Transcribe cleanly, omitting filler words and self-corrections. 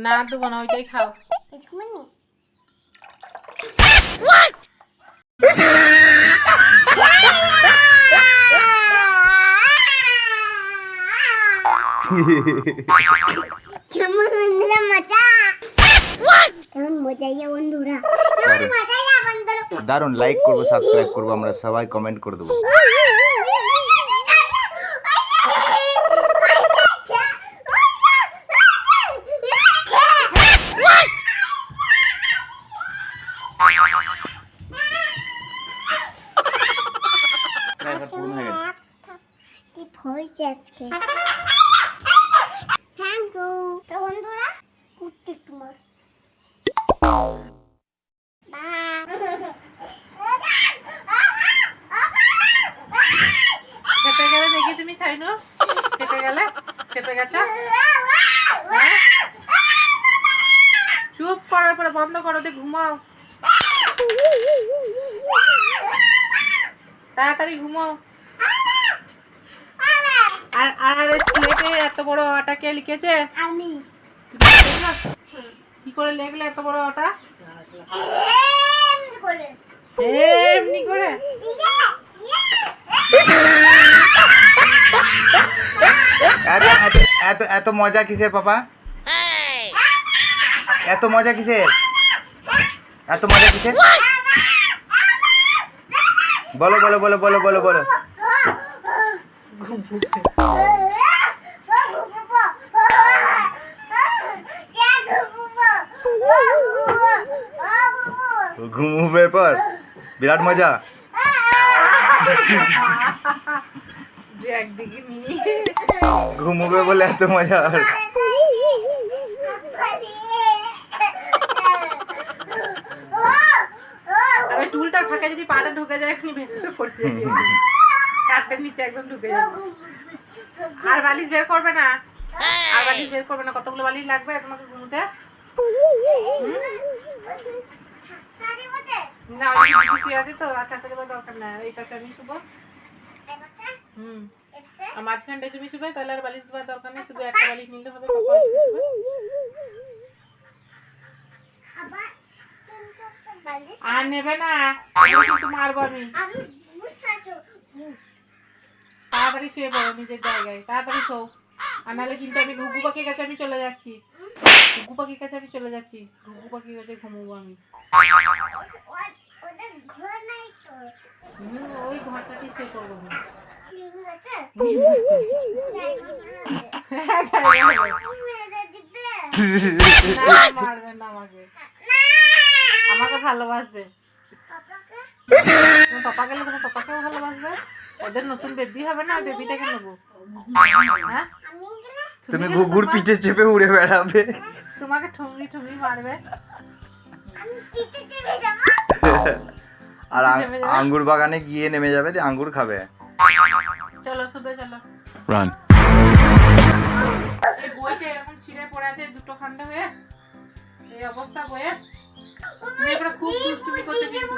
না দেবো না, ওইটাই খাও। কেমন বন্ধুরা মজা, কেমন মজা বন্ধুরা, কেমন মজা বন্ধুরা। দারুন, লাইক করবো, সাবস্ক্রাইব করবো, আমরা সবাই কমেন্ট করে দেবো। থ্যাংক ইউ বন্ধুরা, কুত্তে তোমার খেতে গেলে দেখি তুমি সাইনো, খেতে গেলে খেতে গেছো, চুপ করার পরে বন্ধ করো, দিয়ে ঘুমাও, তাড়াতাড়ি ঘুমাও। আর আর স্লেটে এত বড় অটা কে লিখেছে? আমি। কি করে লিখলে এত বড় অটা? এমনি করে। এমনি করে? এত মজা কিসের পাপা? এত মজা কিসের? এত মজা কিসের? বলো বলো বলো বলো বলো বলো। ঘুমুবে পর বিরাট মজা। ঘুমুবে বলে এত মজা। টুলটার ফাঁকে যদি পাটা ঢুকে যায় এখনই ভেতরে পড়ে যাবে, কাঠের নিচে একদম ঢুকে যাবে। আর বালিশ বের করবে না, আর বালিশ বের করবে না। কতগুলো বালিশ লাগবে তোমাকে ঘুমোতে? না ওই শুয়ে আছে তো, আকাশ দেওয়ার দরকার না। এই পাশে আমি শুবো, আর মাঝখানটায় তুমি শুবে, তাহলে আর বালিশ দেওয়ার দরকার নেই, শুধু একটা বালিশ নিলে হবে। আর নেবে না, কিন্তু মারবো আমি। তাড়াতাড়ি শুয়ে পড়ো নিজের জায়গায়, তাড়াতাড়ি শো। আর নাহলে কিন্তু আমি ঘুঘু পাখির কাছে আমি চলে যাচ্ছি, ঘুঘু পাখির কাছে আমি চলে যাচ্ছি, ঘুঘু পাখির কাছে ঘুমোবো আমি। ওই ঘরটাতে শুয়ে পড়বো আমি। মারবে না আমাকে, আমাকে ভালোবাসবে। তোমার পাপা গেলে তোমার পাপাকেও ভালোবাসবে। ওদের নতুন বেবি হবে না, বেবিটাকে নেবো। হ্যাঁ, তুমি ঘুঘুর পিঠে চেপে উড়ে বেড়াবে, তোমাকে ঠুংরি ঠুংরি মারবে। আর আঙ্গুর বাগানে গিয়ে নেমে যাবে, দিয়ে আঙ্গুর খাবে। চলো শুবে চলো। রান। এই বইটা এরকম ছিঁড়ে পড়ে আছে দুটো খন্ড হয়ে, এই অবস্থা বইয়ের। তুমি এবার খুব দুষ্টুমি করতে কিন্তু।